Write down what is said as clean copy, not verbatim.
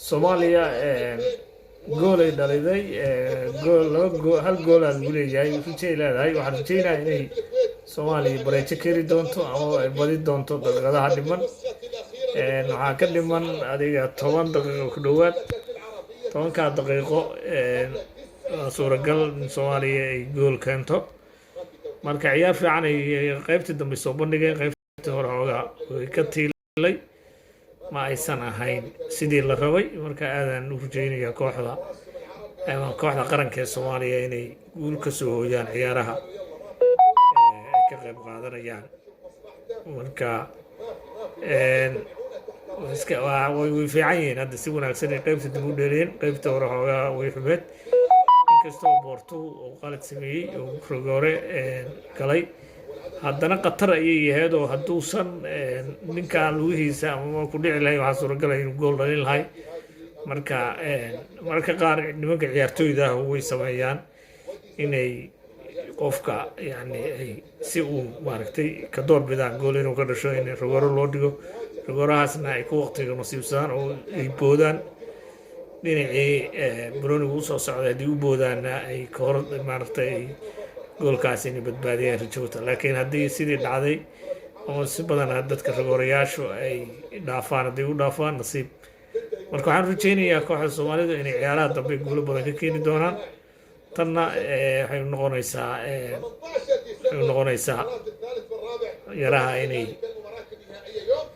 Soomaaliya gool ay dhaliday gool laba gool hal gool aan lagu leeyahay runtii leedahay waxaan rajeynayaa inay Soomaaliya bareejo keeni doonto ama ay badi doonto daqiiqadaha dhiman waxaa ka dhiman adiga 10 daqiiqo ku dhowaad 10 daqiiqo suuragal in Soomaaliya ay gool keento marka ciyaar fiican ay qaybtii dambe soo bandhigeen qaybtii hore hoogaa way ka tiilay ma aysan ahayn sidii la rabay marka aadan u rajeynayaa kooxda qaranka ee Soomaaliya inay guul ka soo hooyaan ciyaaraha ay ka qayb qaadanayaan marka way fiican yihiin hadda si wanaagsan ay qaybta dib u dheereen qaybta hore hoogaa way xumeed inkastoo Porto oo qalad sameeyey oo rogoore galay haddana qatar ayay yahayd oo hadduusan ninkaan lugihiisa ama ku dhici lahayn waxaa suuragalay inuu gool dhalin lahay marka qaar nimanka ciyaartooyda ah way sameeyaan inay qofka yani ay si uu maaragtay ka door bidaan gool inuu ka dhasho in rogooro loo dhigo rogoorahaasna ay ku waqtiga nasiibsadaan oo ay boodaan dhinacii Brunigu usoo socday haddii u boodaana ay ka hor maaragtay goolkaas inay badbaadiyaan rajowta laakiin haddii sidii dhacday oo si badan dadka ragoorayaashu ay dhaafaan haddii u dhaafaan nasiib marka waxaan rajeynayaa kooxda Soomaalidu inay ciyaaraha dambe guulo badan ka keeni doonaan tanna waxay noqonaysaa yaraha inay